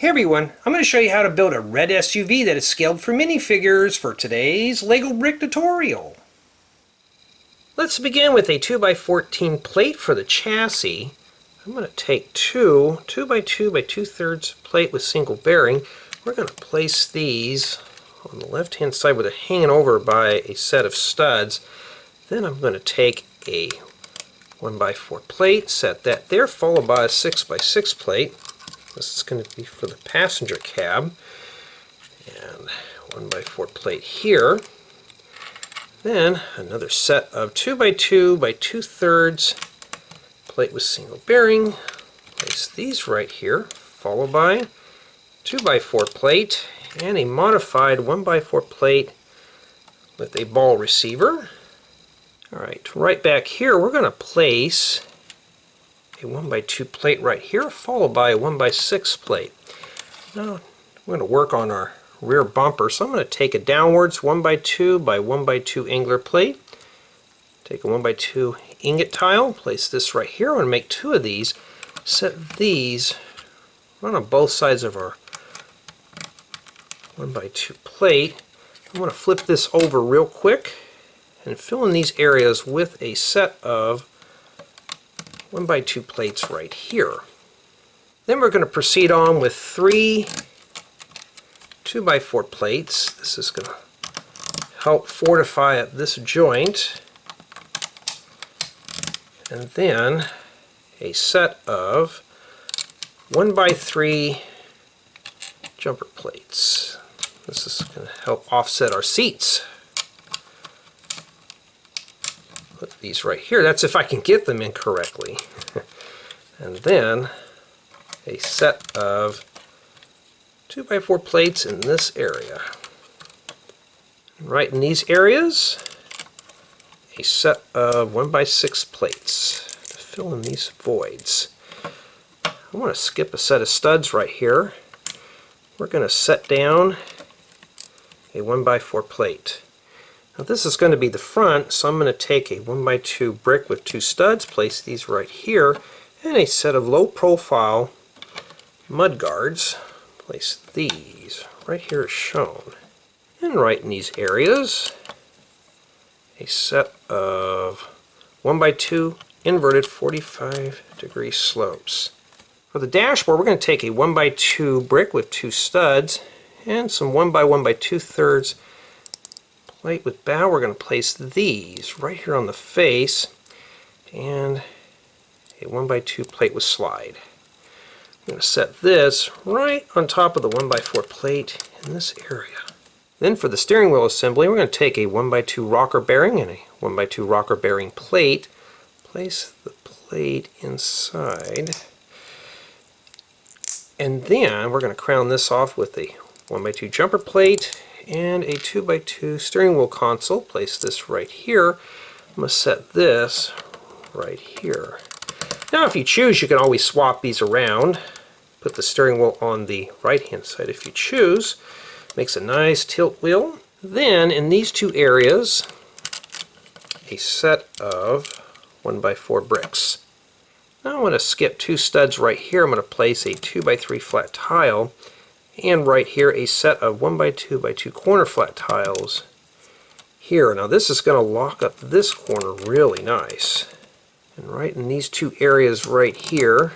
Hey everyone, I'm going to show you how to build a red SUV that is scaled for minifigures for today's LEGO brick tutorial. Let's begin with a 2x14 plate for the chassis. I'm going to take two 2x2 by 2/3 plate with single bearing. We're going to place these on the left hand side where they're hanging over by a set of studs. Then I'm going to take a 1x4 plate, set that there, followed by a 6x6 plate. This is going to be for the passenger cab, and 1x4 plate here. Then another set of 2x2 by 2/3 plate with single bearing. Place these right here, followed by 2x4 plate and a modified 1x4 plate with a ball receiver. Alright, right back here we're going to place a 1x2 plate right here, followed by a 1x6 plate. Now we're going to work on our rear bumper, so I'm going to take a downwards 1x2 by 1x2 angler plate, take a 1x2 ingot tile, place this right here. I'm going to make two of these, set these right on both sides of our 1x2 plate. I'm going to flip this over real quick and fill in these areas with a set of 1x2 plates right here. Then we're going to proceed on with three 2x4 plates. This is going to help fortify this joint. And then a set of 1x3 jumper plates. This is going to help offset our seats. Put these right here. That's if I can get them in correctly. And then a set of 2x4 plates in this area. Right in these areas, a set of 1x6 plates to fill in these voids. I want to skip a set of studs right here. We're going to set down a 1x4 plate. Now this is going to be the front, so I'm going to take a 1x2 brick with two studs, place these right here, and a set of low profile mud guards. Place these right here as shown. And right in these areas, a set of 1x2 inverted 45-degree slopes. For the dashboard, we're going to take a 1x2 brick with two studs and some 1x1 by 2/3 plate with bow. We're going to place these right here on the face and a 1x2 plate with slide. I'm going to set this right on top of the 1x4 plate in this area. Then for the steering wheel assembly, we're going to take a 1x2 rocker bearing and a 1x2 rocker bearing plate. Place the plate inside. And then we're going to crown this off with a 1x2 jumper plate and a 2x2 steering wheel console. Place this right here. I'm going to set this right here. Now if you choose, you can always swap these around. Put the steering wheel on the right hand side if you choose. Makes a nice tilt wheel. Then in these two areas, a set of 1x4 bricks. Now I'm going to skip two studs right here. I'm going to place a 2x3 flat tile, and right here a set of 1x2 by 2 corner flat tiles here. Now this is going to lock up this corner really nice. And right in these two areas right here,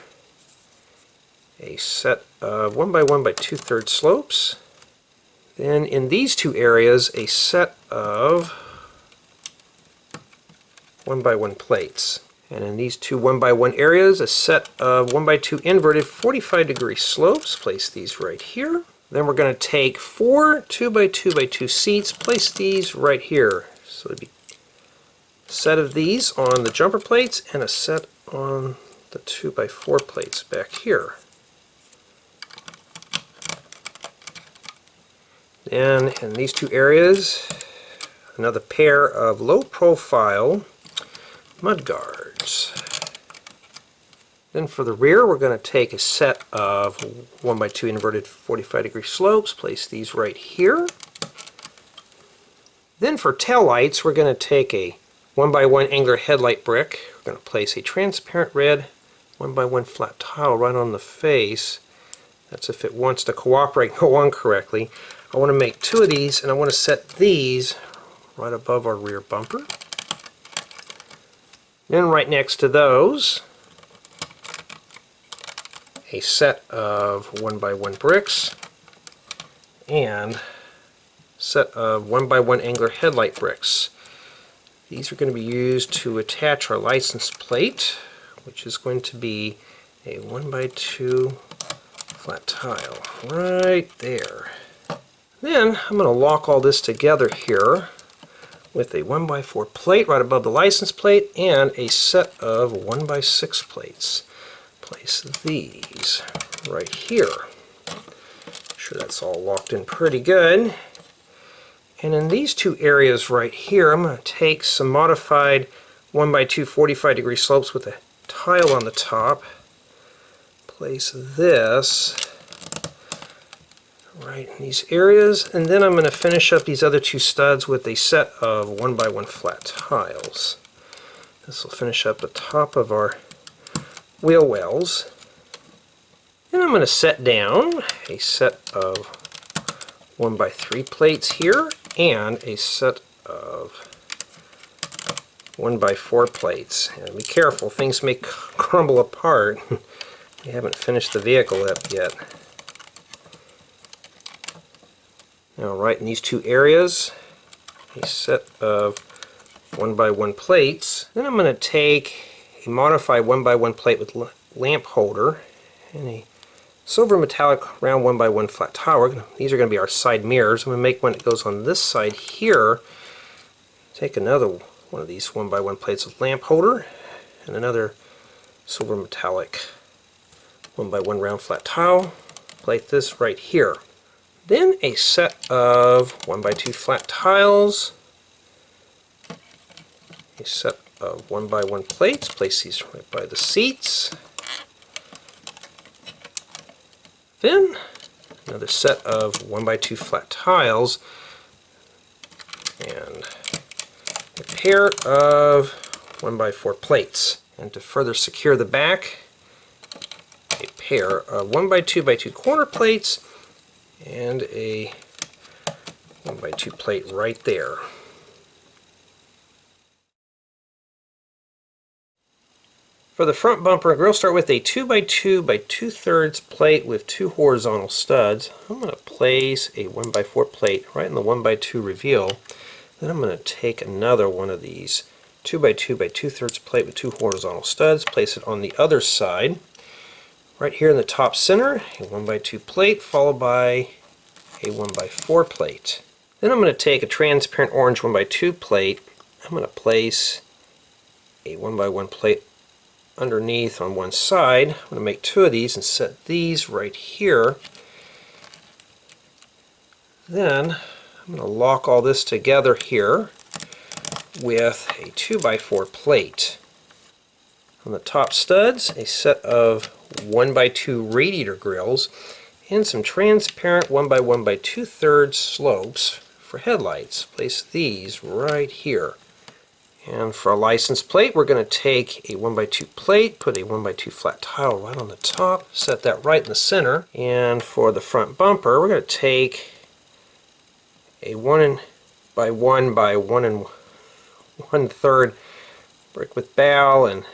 a set of 1x1 by 2/3 slopes. Then in these two areas, a set of 1x1 plates. And in these two 1x1 areas, a set of 1x2 inverted 45-degree slopes. Place these right here. Then we're going to take four 2x2 by 2 seats, place these right here. So it'd be a set of these on the jumper plates and a set on the 2x4 plates back here. Then in these two areas, another pair of low profile mud guards. Then for the rear, we're going to take a set of 1x2 inverted 45-degree slopes, place these right here. Then for taillights, we're going to take a 1x1 angler headlight brick. We're going to place a transparent red 1x1 flat tile right on the face. That's if it wants to cooperate and go on correctly. I want to make 2 of these, and I want to set these right above our rear bumper. Then right next to those, a set of 1x1 bricks and set of 1x1 angler headlight bricks. These are going to be used to attach our license plate, which is going to be a 1x2 flat tile right there. Then I'm going to lock all this together here with a 1x4 plate right above the license plate and a set of 1x6 plates. Place these right here. Make sure that's all locked in pretty good. And in these 2 areas right here, I'm going to take some modified 1x2 45-degree slopes with a tile on the top. Place this right in these areas, and then I'm going to finish up these other 2 studs with a set of 1x1 flat tiles. This will finish up the top of our wheel wells. Then I'm going to set down a set of 1x3 plates here and a set of 1x4 plates. And be careful, things may crumble apart. We haven't finished the vehicle up yet. Now right in these 2 areas, a set of 1x1 plates. Then I'm going to take a modified 1x1 plate with lamp holder and a silver metallic round 1x1 flat tile. These are going to be our side mirrors. I'm going to make one that goes on this side here. Take another one of these 1x1 plates with lamp holder and another silver metallic 1x1 round flat tile. Plate this right here. Then a set of 1x2 flat tiles, a set of 1x1 plates. Place these right by the seats. Then another set of 1x2 flat tiles and a pair of 1x4 plates. And to further secure the back, a pair of 1x2x2 corner plates and a 1x2 plate right there. For the front bumper and grill, start with a 2x2 by 2/3 plate with 2 horizontal studs. I'm going to place a 1x4 plate right in the 1x2 reveal. Then I'm going to take another one of these 2x2 by 2/3 plate with 2 horizontal studs, place it on the other side. Right here in the top center, a 1x2 plate followed by a 1x4 plate. Then I'm going to take a transparent orange 1x2 plate. I'm going to place a 1x1 plate underneath on one side. I'm going to make 2 of these and set these right here. Then I'm going to lock all this together here with a 2x4 plate. On the top studs, a set of 1x2 radiator grills and some transparent 1x1 by 2/3 slopes for headlights. Place these right here. And for a license plate, we're going to take a 1x2 plate, put a 1x2 flat tile right on the top, set that right in the center. And for the front bumper, we're going to take a 1x1 by 1 1/3 brick with bowl and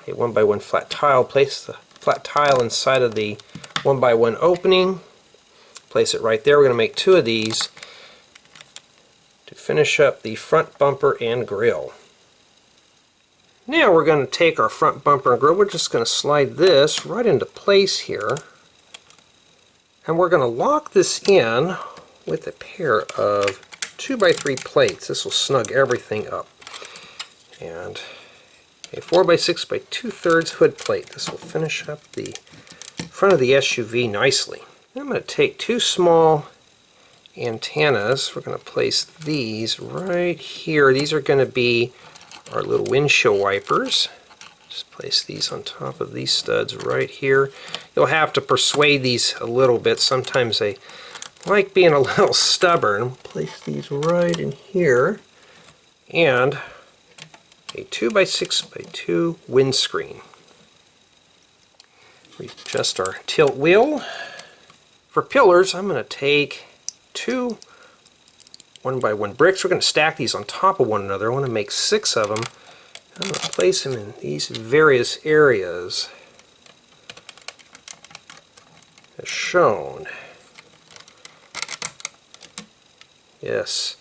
a 1x1 flat tile. Place the flat tile inside of the 1x1 opening. Place it right there. We're going to make 2 of these to finish up the front bumper and grill. Now we're going to take our front bumper and grill. We're just going to slide this right into place here. And we're going to lock this in with a pair of 2x3 plates. This will snug everything up. And a 4x6 by 2/3 hood plate. This will finish up the front of the SUV nicely. I'm going to take 2 small antennas. We're going to place these right here. These are going to be our little windshield wipers. Just place these on top of these studs right here. You'll have to persuade these a little bit. Sometimes they like being a little stubborn. Place these right in here. And a 2x6 by 2 windscreen. We adjust our tilt wheel For pillars, I'm going to take 2 1x1 bricks. We're going to stack these on top of one another. I want to make 6 of them. I'm going to place them in these various areas as shown. Yes,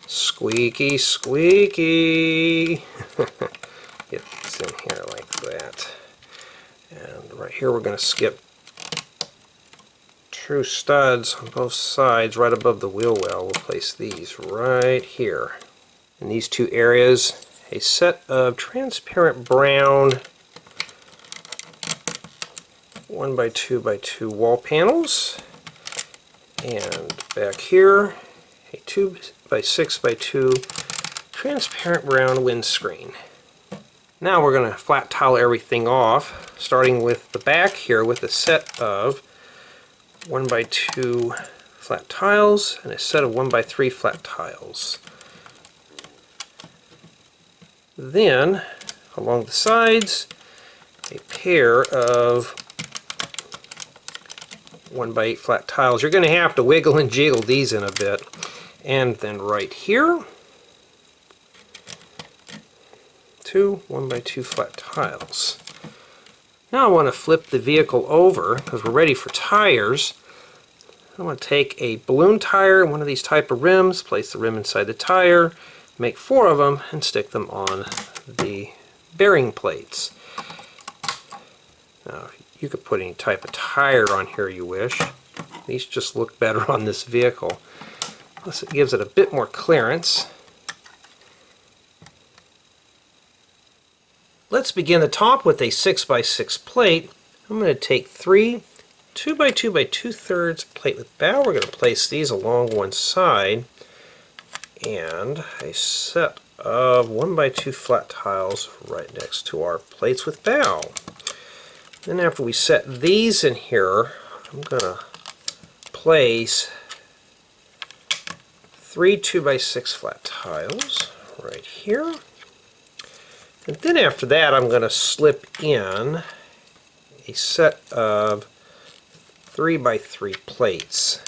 squeaky, squeaky. Get this in here like that. And right here we're going to skip 2 studs on both sides right above the wheel well. We'll place these right here. In these 2 areas, a set of transparent brown 1x2x2 wall panels. And back here, a 2x6x2 transparent brown windscreen. Now we're going to flat tile everything off, starting with the back here with a set of 1x2 flat tiles and a set of 1x3 flat tiles. Then, along the sides, a pair of 1x8 flat tiles. You're going to have to wiggle and jiggle these in a bit. And then right here, 2 1x2 flat tiles. Now I want to flip the vehicle over because we're ready for tires. I want to take a balloon tire and one of these type of rims, place the rim inside the tire, make 4 of them, and stick them on the bearing plates. Now, you could put any type of tire on here you wish. These just look better on this vehicle. Plus it gives it a bit more clearance. Let's begin the top with a 6x6 plate. I'm going to take 3 2x2x2 plate with bow. We're going to place these along one side and a set of 1x2 flat tiles right next to our plates with bow. Then after we set these in here, I'm going to place 3 2x6 flat tiles right here. And then after that, I'm going to slip in a set of 3x3 plates.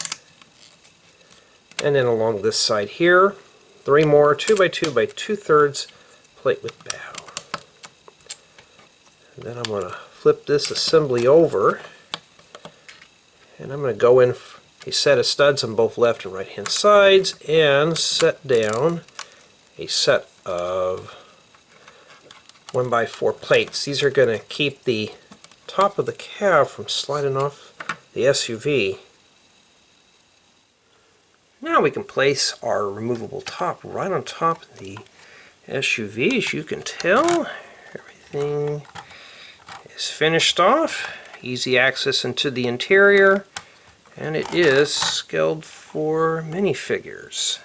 And then along this side here, 3 more 2x2x2 plate with bow. And then I'm going to flip this assembly over, and I'm going to go in a set of studs on both left and right hand sides and set down a set of 1x4 plates. These are going to keep the top of the cab from sliding off the SUV. Now we can place our removable top right on top of the SUV. As you can tell, everything is finished off. Easy access into the interior, and it is scaled for minifigures.